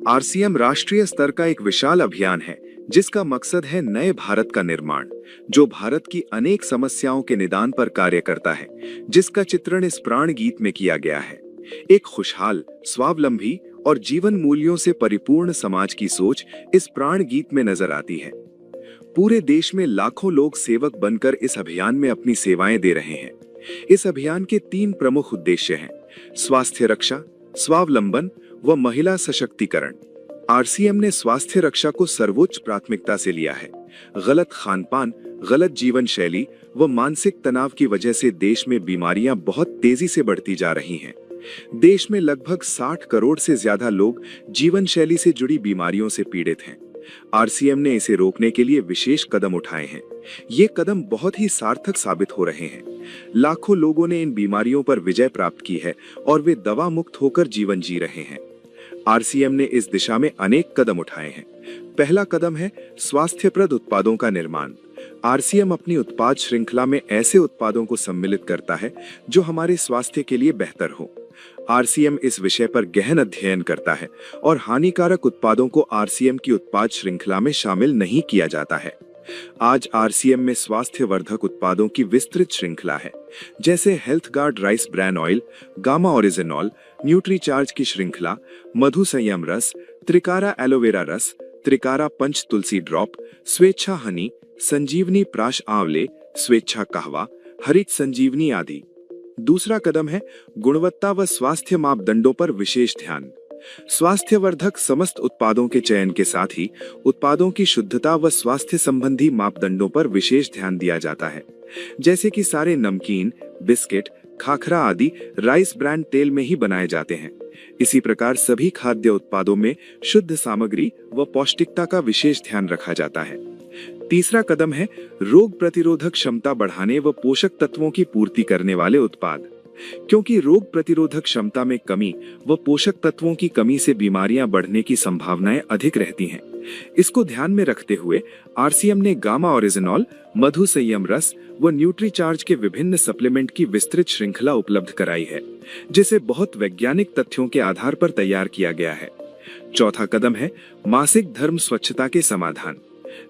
RCM राष्ट्रीय स्तर का एक विशाल अभियान है जिसका मकसद है नए भारत का निर्माण, जो भारत की अनेक समस्याओं के निदान पर कार्य करता है, जिसका चित्रण इस प्राण गीत में किया गया है। एक खुशहाल, स्वावलंबी और जीवन मूल्यों से परिपूर्ण समाज की सोच इस प्राण गीत में नजर आती है। पूरे देश में लाखों लोग सेवक बनकर इस अभियान में अपनी सेवाएं दे रहे हैं। इस अभियान के 3 प्रमुख उद्देश्य हैं: स्वास्थ्य रक्षा, स्वावलंबन व महिला सशक्तिकरण। आरसीएम ने स्वास्थ्य रक्षा को सर्वोच्च प्राथमिकता से लिया है। गलत खानपान, गलत जीवन शैली व मानसिक तनाव की वजह से देश में बीमारियां बहुत तेजी से बढ़ती जा रही हैं। देश में लगभग 60 करोड़ से ज्यादा लोग जीवन शैली से जुड़ी बीमारियों से पीड़ित हैं। आरसीएम ने इसे रोकने के लिए विशेष कदम उठाए हैं। ये कदम बहुत ही सार्थक साबित हो रहे हैं। लाखों लोगों ने इन बीमारियों पर विजय प्राप्त की है और वे दवा मुक्त होकर जीवन जी रहे हैं। आरसीएम ने इस दिशा में अनेक कदम उठाए हैं। पहला कदम है स्वास्थ्यप्रद उत्पादों का निर्माण। आरसीएम अपनी उत्पाद श्रृंखला में ऐसे उत्पादों को सम्मिलित करता है जो हमारे स्वास्थ्य के लिए बेहतर हो। आरसीएम इस विषय पर गहन अध्ययन करता है और हानिकारक उत्पादों को आरसीएम की उत्पाद श्रृंखला में शामिल नहीं किया जाता है। आज आरसीएम में स्वास्थ्यवर्धक उत्पादों की विस्तृत श्रृंखला है, जैसे health guard rice bran oil, gamma oryzanol, Nutricharge की श्रृंखला, मधु संयम रस, त्रिकारा एलोवेरा रस, त्रिकारा पंच तुलसी ड्रॉप, स्वेच्छा हनी, संजीवनी प्राश आंवले, स्वेच्छा कहवा, हरित संजीवनी आदि। दूसरा कदम है गुणवत्ता व स्वास्थ्य मापदंडों पर विशेष ध्यान। स्वास्थ्यवर्धक समस्त उत्पादों के चयन के साथ ही उत्पादों की शुद्धता व स्वास्थ्य संबंधी मापदंडों पर विशेष ध्यान दिया जाता है, जैसे कि सारे नमकीन, बिस्किट, खाखरा आदि राइस ब्रांड तेल में ही बनाए जाते हैं। इसी प्रकार सभी खाद्य उत्पादों में शुद्ध सामग्री व पौष्टिकता का विशेष ध्यान रखा जाता है। तीसरा कदम है रोग प्रतिरोधक क्षमता बढ़ाने व पोषक तत्वों की पूर्ति करने वाले उत्पाद। क्योंकि रोग प्रतिरोधक क्षमता में कमी व पोषक तत्वों की कमी से बीमारियां बढ़ने की संभावनाएं अधिक रहती हैं। इसको ध्यान में रखते हुए आरसीएम ने गामा ओरिजिनॉल, मधु संयम रस व न्यूट्रीचार्ज के विभिन्न सप्लीमेंट की विस्तृत श्रृंखला उपलब्ध कराई है, जिसे बहुत वैज्ञानिक तथ्यों के आधार पर तैयार किया गया है। चौथा कदम है मासिक धर्म स्वच्छता के समाधान।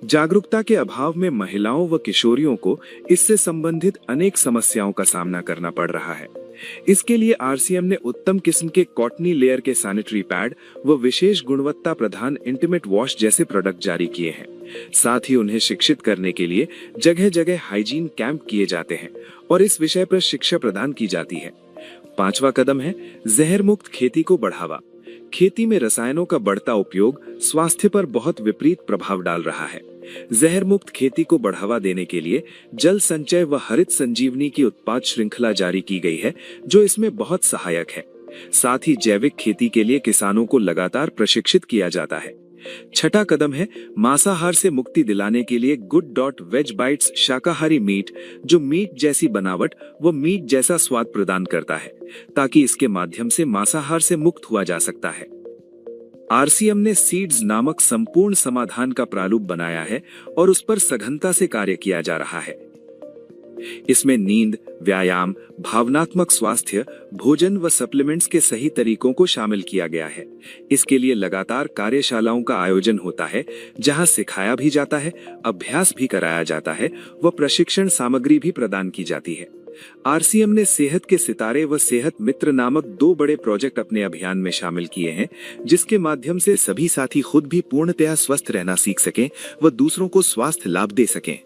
जागरूकता के अभाव में महिलाओं व किशोरियों को इससे संबंधित अनेक समस्याओं का सामना करना पड़ रहा है। इसके लिए आरसीएम ने उत्तम किस्म के कॉटनी लेयर के सैनिटरी पैड व विशेष गुणवत्ता प्रधान इंटीमेट वॉश जैसे प्रोडक्ट जारी किए हैं। साथ ही उन्हें शिक्षित करने के लिए जगह जगह हाइजीन कैंप किए जाते हैं और इस विषय पर शिक्षा प्रदान की जाती है। पांचवा कदम है जहर मुक्त खेती को बढ़ावा। खेती में रसायनों का बढ़ता उपयोग स्वास्थ्य पर बहुत विपरीत प्रभाव डाल रहा है। जहर मुक्त खेती को बढ़ावा देने के लिए जल संचय व हरित संजीवनी की उत्पाद श्रृंखला जारी की गई है, जो इसमें बहुत सहायक है। साथ ही जैविक खेती के लिए किसानों को लगातार प्रशिक्षित किया जाता है। छठा कदम है मांसाहार से मुक्ति दिलाने के लिए गुड.वेज बाइट्स शाकाहारी मीट, जो मीट जैसी बनावट व मीट जैसा स्वाद प्रदान करता है, ताकि इसके माध्यम से मांसाहार से मुक्त हुआ जा सकता है। आरसीएम ने सीड्स नामक संपूर्ण समाधान का प्रारूप बनाया है और उस पर सघनता से कार्य किया जा रहा है। इसमें नींद, व्यायाम, भावनात्मक स्वास्थ्य, भोजन व सप्लीमेंट्स के सही तरीकों को शामिल किया गया है। इसके लिए लगातार कार्यशालाओं का आयोजन होता है, जहां सिखाया भी जाता है, अभ्यास भी कराया जाता है व प्रशिक्षण सामग्री भी प्रदान की जाती है। आरसीएम ने सेहत के सितारे व सेहत मित्र नामक 2 बड़े प्रोजेक्ट अपने अभियान में शामिल किए हैं, जिसके माध्यम से सभी साथी खुद भी पूर्णतया स्वस्थ रहना सीख सकें व दूसरों को स्वास्थ्य लाभ दे सकें।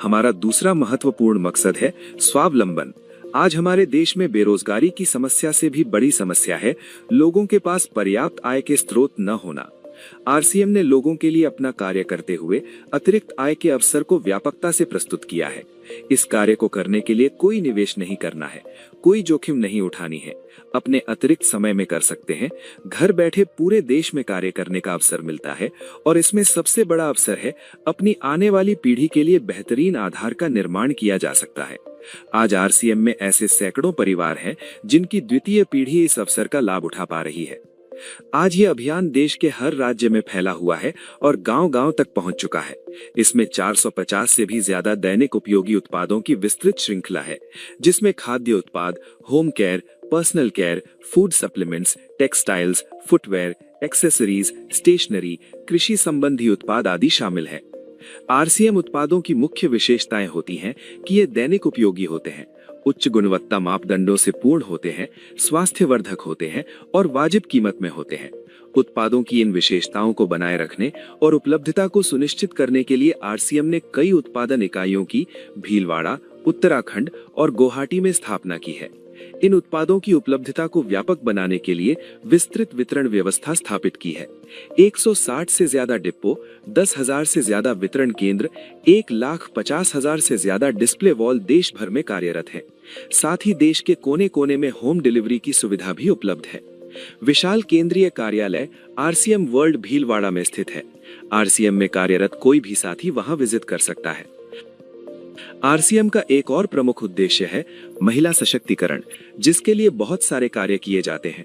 हमारा दूसरा महत्वपूर्ण मकसद है स्वावलंबन। आज हमारे देश में बेरोजगारी की समस्या से भी बड़ी समस्या है लोगों के पास पर्याप्त आय के स्रोत न होना। आरसीएम ने लोगों के लिए अपना कार्य करते हुए अतिरिक्त आय के अवसर को व्यापकता से प्रस्तुत किया है। इस कार्य को करने के लिए कोई निवेश नहीं करना है, कोई जोखिम नहीं उठानी है, अपने अतिरिक्त समय में कर सकते हैं। घर बैठे पूरे देश में कार्य करने का अवसर मिलता है और इसमें सबसे बड़ा अवसर है अपनी आने वाली पीढ़ी के लिए बेहतरीन आधार का निर्माण किया जा सकता है। आज आरसीएम में ऐसे सैकड़ों परिवार हैं जिनकी द्वितीय पीढ़ी इस अवसर का लाभ उठा पा रही है। आज ये अभियान देश के हर राज्य में फैला हुआ है और गांव-गांव तक पहुंच चुका है। इसमें 450 से भी ज्यादा दैनिक उपयोगी उत्पादों की विस्तृत श्रृंखला है, जिसमें खाद्य उत्पाद, home care, personal care, food supplements, textiles, footwear, accessories, stationery, कृषि संबंधी उत्पाद आदि शामिल है। आरसीएम उत्पादों की मुख्य विशेषताएं होती हैं कि ये दैनिक उपयोगी होते हैं, उच्च गुणवत्ता मापदंडों से पूर्ण होते हैं, स्वास्थ्यवर्धक होते हैं और वाजिब कीमत में होते हैं। उत्पादों की इन विशेषताओं को बनाए रखने और उपलब्धता को सुनिश्चित करने के लिए आरसीएम ने कई उत्पादन इकाइयों की भीलवाड़ा, उत्तराखंड और गुवाहाटी में स्थापना की है। इन उत्पादों की उपलब्धता को व्यापक बनाने के लिए विस्तृत वितरण व्यवस्था स्थापित की है। 160 से ज्यादा डिपो, 10,000 से ज्यादा वितरण केंद्र, 1,50,000 से ज्यादा डिस्प्ले वॉल देश भर में कार्यरत हैं। साथ ही देश के कोने कोने में होम डिलीवरी की सुविधा भी उपलब्ध है। विशाल केंद्रीय कार्यालय आरसीएम वर्ल्ड भीलवाड़ा में स्थित है। आरसीएम में कार्यरत कोई भी साथी वहां विजिट कर सकता है। आरसीएम का एक और प्रमुख उद्देश्य है महिला सशक्तिकरण, जिसके लिए बहुत सारे कार्य किए जाते हैं।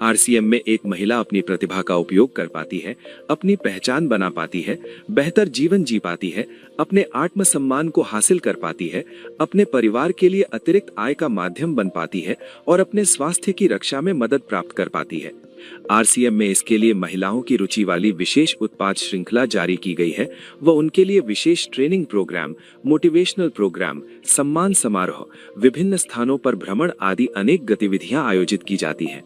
आरसीएम में एक महिला अपनी प्रतिभा का उपयोग कर पाती है, अपनी पहचान बना पाती है, बेहतर जीवन जी पाती है, अपने आत्मसम्मान को हासिल कर पाती है, अपने परिवार के लिए अतिरिक्त आय का माध्यम बन पाती है और अपने स्वास्थ्य की रक्षा में मदद प्राप्त कर पाती है। आरसीएम में इसके लिए महिलाओं की रुचि वाली विशेष उत्पाद श्रृंखला जारी की गई है व उनके लिए विशेष ट्रेनिंग प्रोग्राम, मोटिवेशनल प्रोग्राम, सम्मान समारोह, विभिन्न स्थानों पर भ्रमण आदि अनेक गतिविधियां आयोजित की जाती हैं।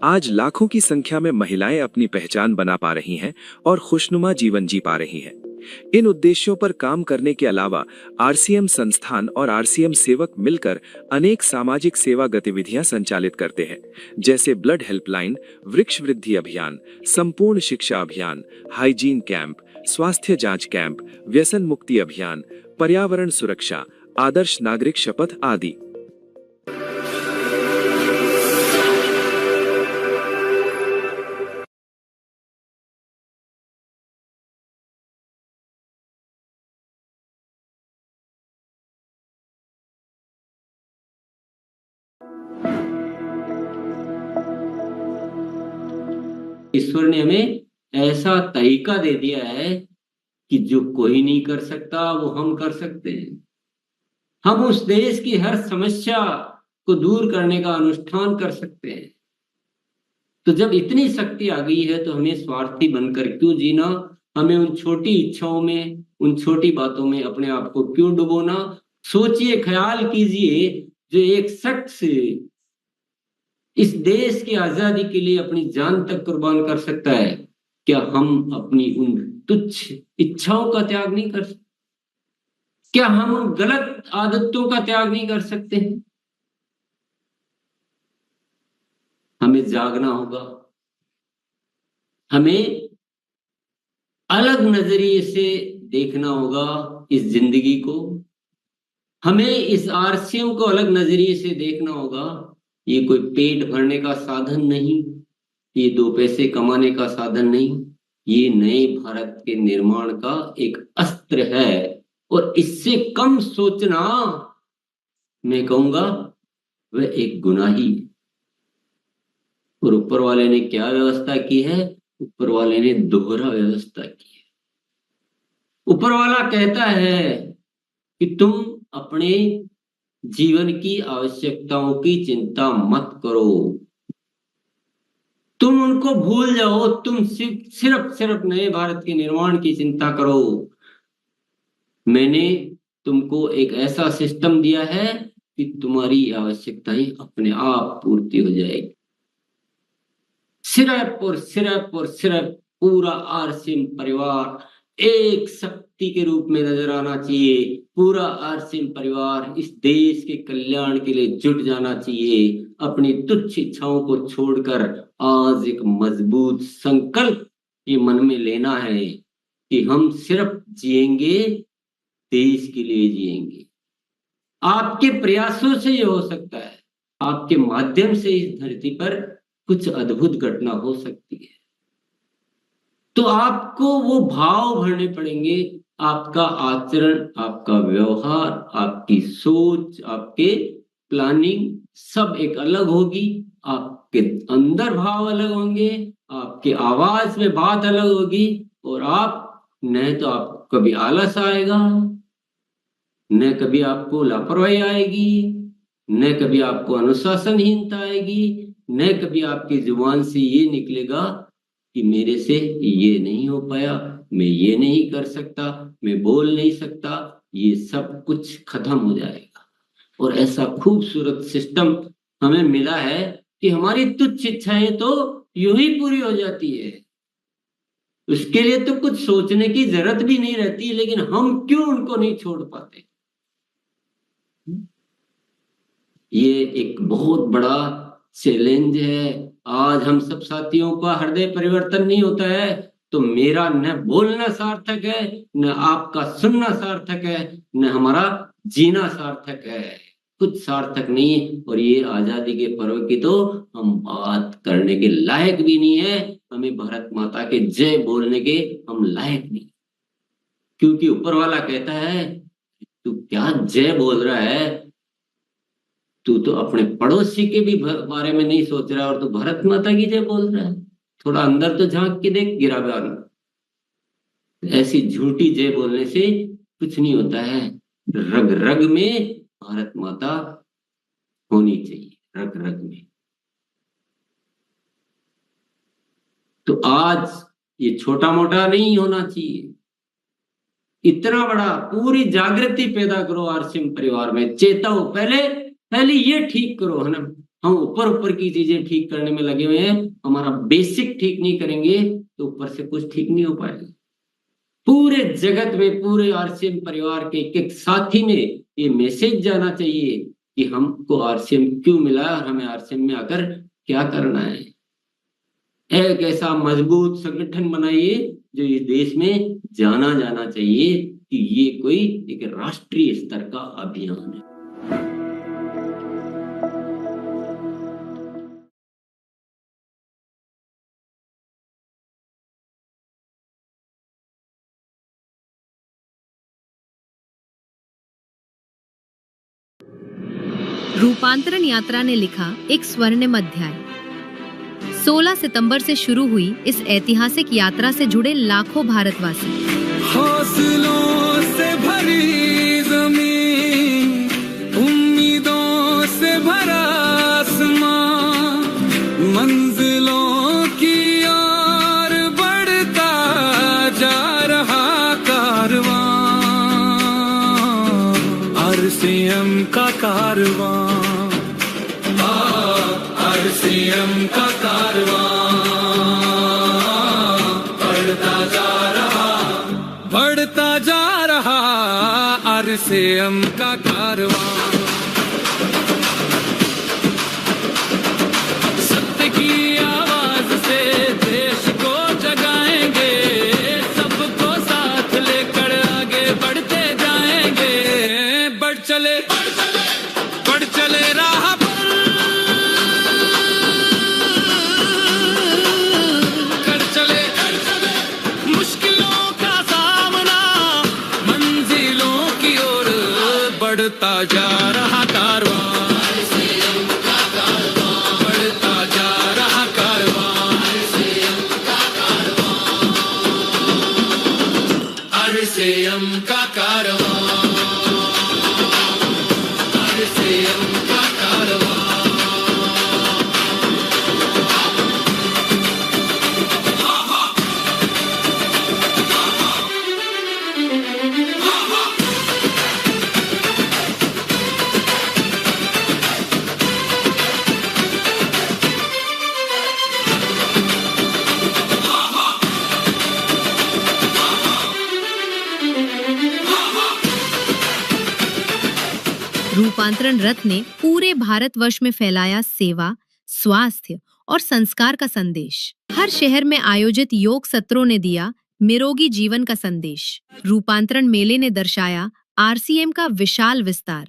आज लाखों की संख्या में महिलाएं अपनी पहचान बना पा रही हैं और खुशनुमा जीवन जी पा रही हैं। इन उद्देश्यों पर काम करने के अलावा आरसीएम संस्थान और आरसीएम सेवक मिलकर अनेक सामाजिक सेवा गतिविधियां संचालित करते हैं, जैसे ब्लड हेल्पलाइन, वृक्ष वृद्धि अभियान, संपूर्ण शिक्षा अभियान, हाइजीन कैंप, स्वास्थ्य जांच कैंप, व्यसन मुक्ति अभियान, पर्यावरण सुरक्षा, आदर्श नागरिक शपथ आदि। ईश्वर ने हमें ऐसा तरीका दे दिया है कि जो कोई नहीं कर सकता वो हम कर सकते हैं। हम उस देश की हर समस्या को दूर करने का अनुष्ठान कर सकते हैं। तो जब इतनी शक्ति आ गई है तो हमें स्वार्थी बनकर क्यों जीना? हमें उन छोटी इच्छाओं में, उन छोटी बातों में अपने आप को क्यों डुबोना? सोचिए, ख्याल कीजिए, जो एक शख्स इस देश की आजादी के लिए अपनी जान तक कुर्बान कर सकता है, क्या हम अपनी उन तुच्छ इच्छाओं का त्याग नहीं कर सकते? क्या हम उन गलत आदतों का त्याग नहीं कर सकते हैं? हमें जागना होगा, हमें अलग नजरिए से देखना होगा इस जिंदगी को, हमें इस आरसीएम को अलग नजरिए से देखना होगा। ये कोई पेट भरने का साधन नहीं, ये दो पैसे कमाने का साधन नहीं, ये नए भारत के निर्माण का एक अस्त्र है। और इससे कम सोचना, मैं कहूंगा, वह एक गुनाही है। और ऊपर वाले ने क्या व्यवस्था की है? ऊपर वाले ने दोहरा व्यवस्था की है। ऊपर वाला कहता है कि तुम अपने जीवन की आवश्यकताओं की चिंता मत करो, तुम उनको भूल जाओ, तुम सिर्फ नए भारत के निर्माण की चिंता करो। मैंने तुमको एक ऐसा सिस्टम दिया है कि तुम्हारी आवश्यकताएं अपने आप पूर्ति हो जाएगी। सिर्फ पूरा आरसीएम परिवार एक शक्ति के रूप में नजर आना चाहिए। पूरा आरसीएम परिवार इस देश के कल्याण के लिए जुट जाना चाहिए। अपनी तुच्छ इच्छाओं को छोड़कर आज एक मजबूत संकल्प ये मन में लेना है कि हम सिर्फ जिएंगे, देश के लिए जिएंगे। आपके प्रयासों से ये हो सकता है, आपके माध्यम से इस धरती पर कुछ अद्भुत घटना हो सकती है। तो आपको वो भाव भरने पड़ेंगे। आपका आचरण, आपका व्यवहार, आपकी सोच, आपके प्लानिंग सब एक अलग होगी। आपके अंदर भाव अलग होंगे, आपके आवाज में बात अलग होगी। और आप न तो आपको कभी आलस आएगा, न कभी आपको लापरवाही आएगी, न कभी आपको अनुशासनहीनता आएगी, न कभी आपकी जुबान से ये निकलेगा कि मेरे से ये नहीं हो पाया, मैं ये नहीं कर सकता, मैं बोल नहीं सकता। ये सब कुछ खत्म हो जाएगा। और ऐसा खूबसूरत सिस्टम हमें मिला है कि हमारी तुच्छ इच्छाएं तो यूं ही पूरी हो जाती है। उसके लिए तो कुछ सोचने की जरूरत भी नहीं रहती, लेकिन हम क्यों उनको नहीं छोड़ पाते? ये एक बहुत बड़ा चैलेंज है। आज हम सब साथियों का हृदय परिवर्तन नहीं होता है तो मेरा न बोलना सार्थक है, न आपका सुनना सार्थक है, न हमारा जीना सार्थक है। कुछ सार्थक नहीं है। और ये आजादी के पर्व की तो हम बात करने के लायक भी नहीं है। हमें भारत माता के जय बोलने के हम लायक नहीं, क्योंकि ऊपर वाला कहता है तू क्या जय बोल रहा है, तू तो अपने पड़ोसी के भी बारे में नहीं सोच रहा और तू भारत माता की जय बोल रहा है। थोड़ा अंदर तो झांक के देख गिराबान। ऐसी झूठी जय बोलने से कुछ नहीं होता है। रग रग में भारत माता होनी चाहिए, रग रग में। तो आज ये छोटा मोटा नहीं होना चाहिए, इतना बड़ा। पूरी जागृति पैदा करो आरसीएम परिवार में, चेताओ। पहले ये ठीक करो, है ना। हम ऊपर ऊपर की चीजें ठीक करने में लगे हुए हैं, हमारा बेसिक ठीक नहीं करेंगे तो ऊपर से कुछ ठीक नहीं हो पाएगा। पूरे जगत में, पूरे आरसीएम परिवार के एक साथी में ये मैसेज जाना चाहिए कि हमको आरसीएम क्यों मिला और हमें आरसीएम में आकर क्या करना है। एक ऐसा मजबूत संगठन बनाइए जो इस देश में जाना जाना चाहिए कि ये कोई एक राष्ट्रीय स्तर का अभियान है। रूपांतरण यात्रा ने लिखा एक स्वर्णिम अध्याय। 16 सितंबर से शुरू हुई इस ऐतिहासिक यात्रा से जुड़े लाखों भारतवासी। हौसलों से भरी ज़मीं, उम्मीदों से भरा आसमां, मंजिलों की ओर बढ़ता जा रहा कारवां, आरसीएम का कारवां, आरसीएम का कारवां बढ़ता जा रहा, आरसीएम का कारवां। सत्य की आवाज से देश को जगाएंगे, सबको साथ लेकर आगे बढ़ते जाएंगे। बढ़ चले राह पर, कर चले मुश्किलों का सामना, मंजिलों की ओर बढ़ता जा रहा कारवां, बढ़ता जा रहा कारवां, आरसीएम का कारवां, आरसीएम का कारवां। रूपांतरण रथ ने पूरे भारतवर्ष में फैलाया सेवा, स्वास्थ्य और संस्कार का संदेश। हर शहर में आयोजित योग सत्रों ने दिया निरोगी जीवन का संदेश। रूपांतरण मेले ने दर्शाया आरसीएम का विशाल विस्तार।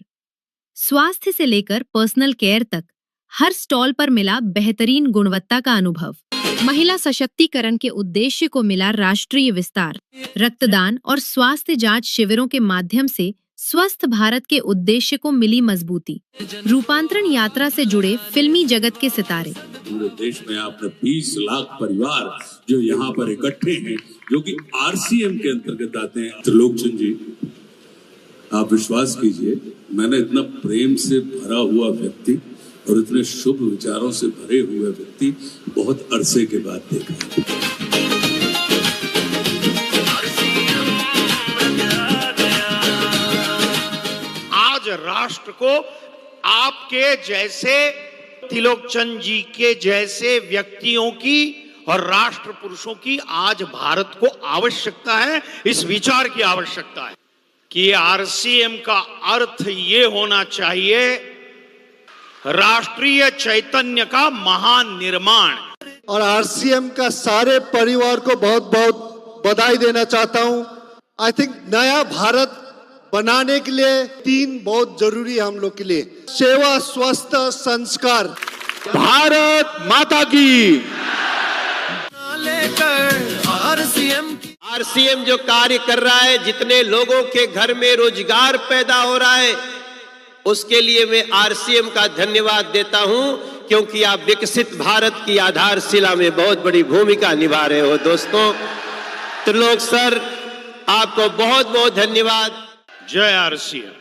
स्वास्थ्य से लेकर पर्सनल केयर तक हर स्टॉल पर मिला बेहतरीन गुणवत्ता का अनुभव। महिला सशक्तिकरण के उद्देश्य को मिला राष्ट्रीय विस्तार। रक्तदान और स्वास्थ्य जांच शिविरों के माध्यम से स्वस्थ भारत के उद्देश्य को मिली मजबूती। रूपांतरण यात्रा से जुड़े फिल्मी जगत के सितारे। पूरे देश में आपने 20 लाख परिवार जो यहाँ पर इकट्ठे हैं, जो कि आरसीएम के अंतर्गत आते हैं। त्रिलोकचंद जी, आप विश्वास कीजिए मैंने इतना प्रेम से भरा हुआ व्यक्ति और इतने शुभ विचारों से भरे हुए व्यक्ति बहुत अरसे के बाद देखा। आज राष्ट्र को आपके जैसे त्रिलोकचंद जी के जैसे व्यक्तियों की और राष्ट्र पुरुषों की आज भारत को आवश्यकता है। इस विचार की आवश्यकता है कि आरसीएम का अर्थ ये होना चाहिए राष्ट्रीय चैतन्य का महान निर्माण। और आरसीएम का सारे परिवार को बहुत बहुत बधाई देना चाहता हूं। आई थिंक नया भारत बनाने के लिए 3 बहुत जरूरी है हम लोग के लिए: सेवा, स्वास्थ्य, संस्कार। भारत माता की। आरसीएम जो कार्य कर रहा है, जितने लोगों के घर में रोजगार पैदा हो रहा है, उसके लिए मैं आरसीएम का धन्यवाद देता हूं, क्योंकि आप विकसित भारत की आधारशिला में बहुत बड़ी भूमिका निभा रहे हो। दोस्तों, त्रिलोक सर, आपको बहुत बहुत धन्यवाद। जय आरसीएम,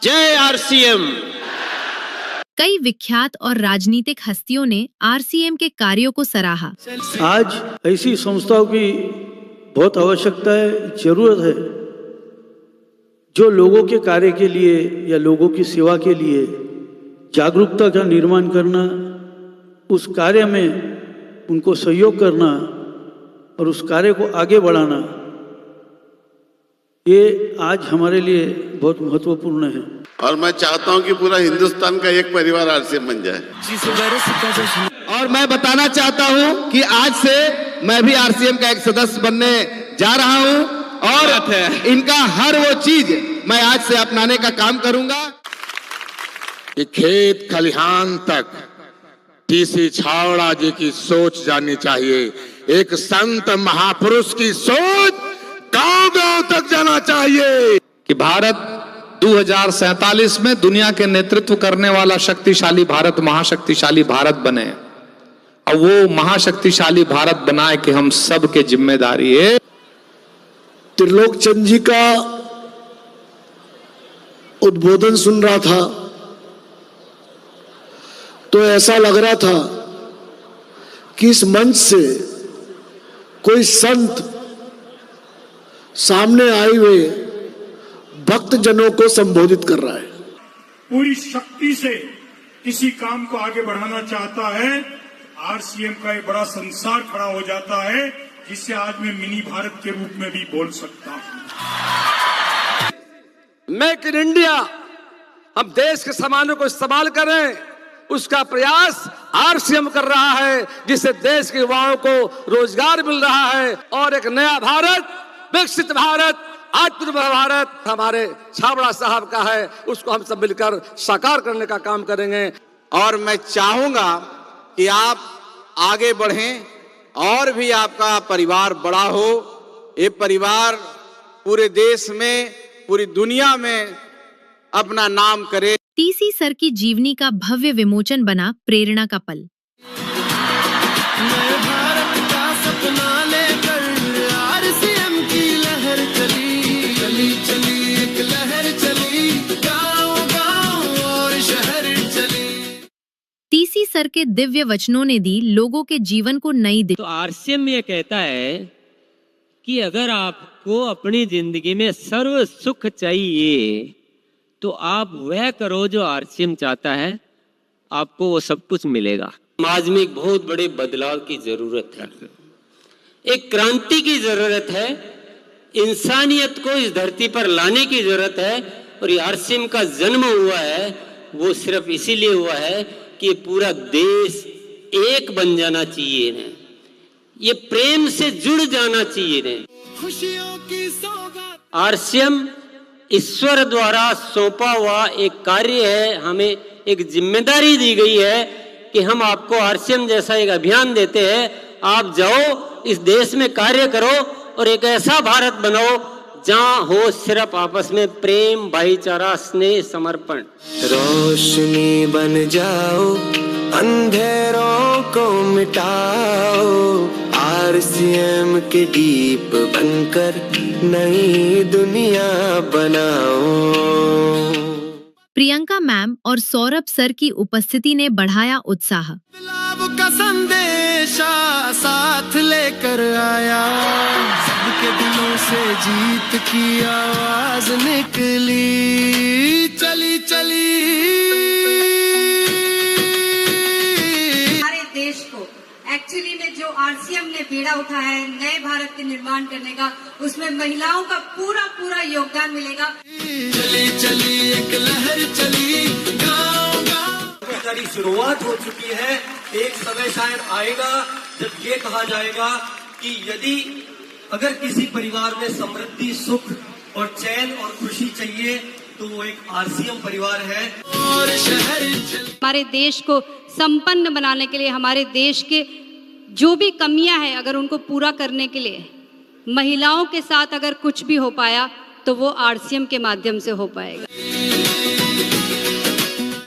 जय आरसीएम। कई विख्यात और राजनीतिक हस्तियों ने आरसीएम के कार्यों को सराहा। आज ऐसी संस्थाओं की बहुत आवश्यकता है, जरूरत है, जो लोगों के कार्य के लिए या लोगों की सेवा के लिए जागरूकता का निर्माण करना, उस कार्य में उनको सहयोग करना और उस कार्य को आगे बढ़ाना, ये आज हमारे लिए बहुत महत्वपूर्ण है। और मैं चाहता हूं कि पूरा हिंदुस्तान का एक परिवार आरसीएम बन जाए। और मैं बताना चाहता हूं कि आज से मैं भी आरसीएम का एक सदस्य बनने जा रहा हूं और इनका हर वो चीज मैं आज से अपनाने का काम करूंगा। कि खेत खलिहान तक टीसी छावड़ा जी की सोच जानी चाहिए। एक संत महापुरुष की सोच गांव-गांव तक जाना चाहिए कि भारत 2047 में दुनिया के नेतृत्व करने वाला शक्तिशाली भारत, महाशक्तिशाली भारत बने। और वो महाशक्तिशाली भारत बनाए कि हम सब के जिम्मेदारी है। त्रिलोकचंद जी का उद्बोधन सुन रहा था तो ऐसा लग रहा था कि इस मंच से कोई संत सामने आए हुए भक्त जनों को संबोधित कर रहा है। पूरी शक्ति से किसी काम को आगे बढ़ाना चाहता है, आरसीएम का एक बड़ा संसार खड़ा हो जाता है, जिससे आज मैं मिनी भारत के रूप में भी बोल सकता हूं। मेक इन इंडिया, हम देश के सामानों को इस्तेमाल करें, उसका प्रयास आरसीएम कर रहा है, जिससे देश के युवाओं को रोजगार मिल रहा है और एक नया भारत, विकसित भारत, आत्मनिर्भर भारत हमारे छाबड़ा साहब का है, उसको हम सब मिलकर साकार करने का काम करेंगे। और मैं चाहूंगा कि आप आगे बढ़ें और भी आपका परिवार बड़ा हो। ये परिवार पूरे देश में, पूरी दुनिया में अपना नाम करे। टीसी सर की जीवनी का भव्य विमोचन बना प्रेरणा का पल। टीसी सर के दिव्य वचनों ने दी लोगों के जीवन को नई दिशा। तो आरसीएम ये कहता है कि अगर आपको अपनी जिंदगी में सर्व सुख चाहिए तो आप वह करो जो आरसीएम चाहता है, आपको वो सब कुछ मिलेगा। समाज में एक बहुत बड़े बदलाव की जरूरत है, एक क्रांति की जरूरत है, इंसानियत को इस धरती पर लाने की जरूरत है। और ये आरसीएम का जन्म हुआ है, वो सिर्फ इसीलिए हुआ है कि पूरा देश एक बन जाना चाहिए ने, ये प्रेम से जुड़ जाना चाहिए ने। खुशियों की सौगात आरसीएम ईश्वर द्वारा सौंपा हुआ एक कार्य है। हमें एक जिम्मेदारी दी गई है कि हम आपको आरसीएम जैसा एक अभियान देते हैं, आप जाओ इस देश में कार्य करो और एक ऐसा भारत बनाओ जहाँ हो सिर्फ आपस में प्रेम, भाईचारा, स्नेह, समर्पण। रोशनी बन जाओ, अंधेरों को मिटाओ, आरसीएम के दीप बनकर नई दुनिया बनाओ। प्रियंका मैम और सौरभ सर की उपस्थिति ने बढ़ाया उत्साह। का संदेशा साथ लेकर आया, सबके दिलों से जीत की आवाज निकली, चली चली। हमारे देश को एक्चुअली में जो आरसीएम ने बीड़ा उठाया है नए भारत के निर्माण करने का, उसमें महिलाओं का पूरा पूरा योगदान मिलेगा। चली चली एक लहर चली, गाँव गाँव सारी शुरुआत हो चुकी है। एक समय शायद आएगा जब ये कहा जाएगा कि यदि अगर किसी परिवार में समृद्धि, सुख और चैन और खुशी चाहिए तो वो एक आरसीएम परिवार है। और शहर हमारे देश को संपन्न बनाने के लिए, हमारे देश के जो भी कमियां हैं अगर उनको पूरा करने के लिए महिलाओं के साथ अगर कुछ भी हो पाया तो वो आरसीएम के माध्यम से हो पाएगा।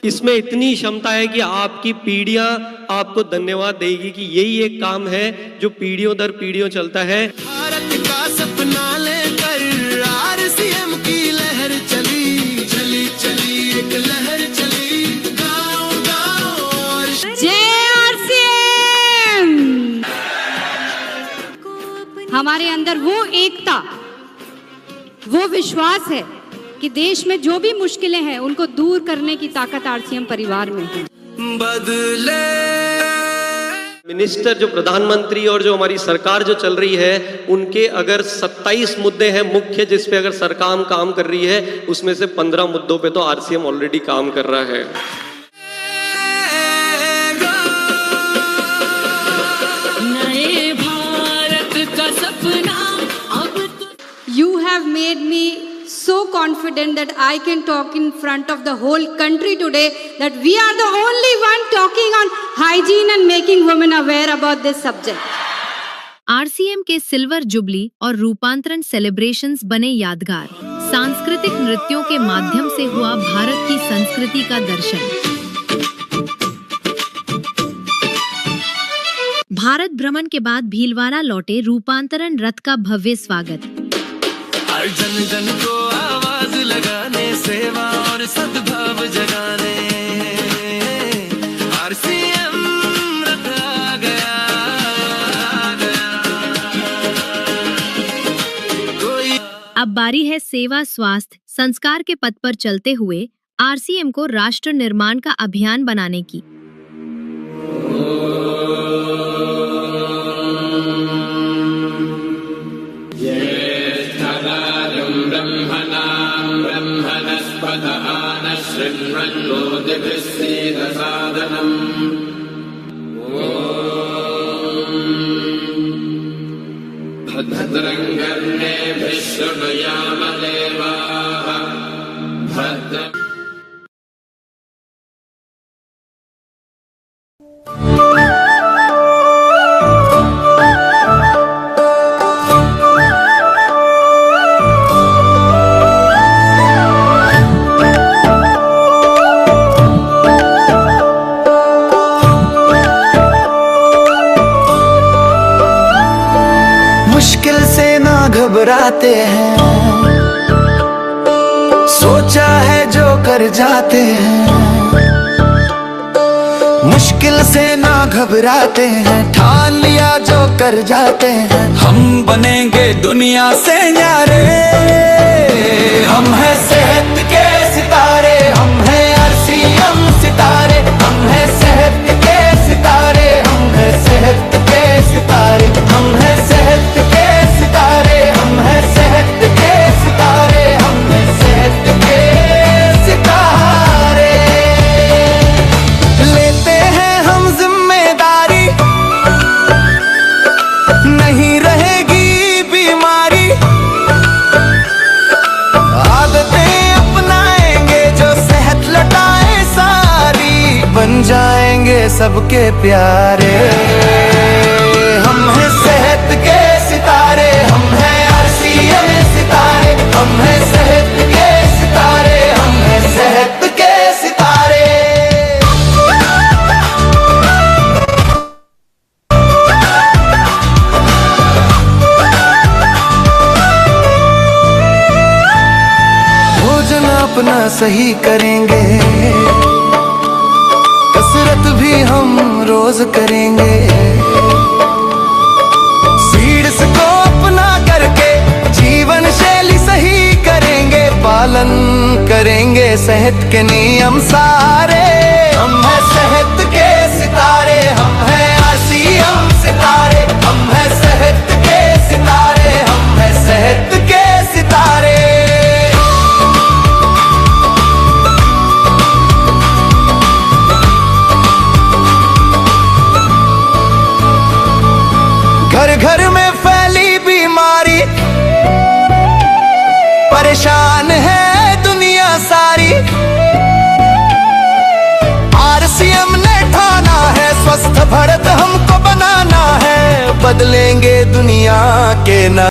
इसमें इतनी क्षमता है कि आपकी पीढ़ियां आपको धन्यवाद देगी कि यही एक काम है जो पीढ़ियों दर पीढ़ियों चलता है। भारत का सपना लेकर आरसीएम की लहर चली, चली चली एक लहर चली, गाँव गाँव। जय आरसीएम। हमारे अंदर वो एकता, वो विश्वास है कि देश में जो भी मुश्किलें हैं उनको दूर करने की ताकत आरसीएम परिवार में है। बदले मिनिस्टर, जो प्रधानमंत्री और जो हमारी सरकार जो चल रही है, उनके अगर 27 मुद्दे हैं मुख्य जिस पे अगर सरकार काम कर रही है, उसमें से 15 मुद्दों पे तो आरसीएम ऑलरेडी काम कर रहा है। नए भारत का सपना अब You have made me so confident that I can talk in front of the whole country today that we are the only one talking on hygiene and making women aware about this subject. RCM के silver jubilee और रूपांतरण celebrations बने यादगार। सांस्कृतिक नृत्यों के माध्यम से हुआ भारत की संस्कृति का दर्शन। भारत भ्रमण के बाद भीलवाड़ा लौटे रूपांतरण रथ का भव्य स्वागत। हर जन जन को आवाज लगाने, सेवा और सद्भाव जगाने, आरसीएम रथ आ गया, आ गया। अब बारी है सेवा, स्वास्थ्य, संस्कार के पथ पर चलते हुए आरसीएम को राष्ट्र निर्माण का अभियान बनाने की। भद्रं कर्णेभिः शृणुयाम देवाः भद्रं। मुश्किल से ना घबराते हैं, सोचा है जो कर जाते हैं। मुश्किल से ना घबराते हैं, ठान लिया जो कर जाते हैं। हम बनेंगे दुनिया से न्यारे, हम हैं सेहत के सितारे, हम हैं आरसीएम सितारे, हम हैं सेहत के सितारे, हम हैं सेहत के सितारे, हम हैं सेहत के सितारे, हम हैं सेहत के सितारे, हम हैं सेहत के सितारे। लेते हैं हम जिम्मेदारी, नहीं रहेगी बीमारी। आदतें अपनाएंगे जो सेहत लौटाए सारी, बन जाएंगे सबके प्यारे। हम हैं सेहत के सितारे, हम हैं आरसीएम सितारे, हम हैं सेहत के सितारे, हम हैं सेहत के सितारे। भोजन अपना सही करेंगे, रोज करेंगे। सीड्स को अपना करके जीवन शैली सही करेंगे, पालन करेंगे सेहत के नियम सारे। हम हैं सेहत के सितारे, हम हैं आरसीएम सितारे, हम हैं सेहत के सितारे, हम हैं सेहत के सितारे। घर घर में फैली बीमारी, परेशान है दुनिया सारी। आरसीएम ने ठाना है स्वस्थ भारत हमको बनाना है, बदलेंगे दुनिया के ना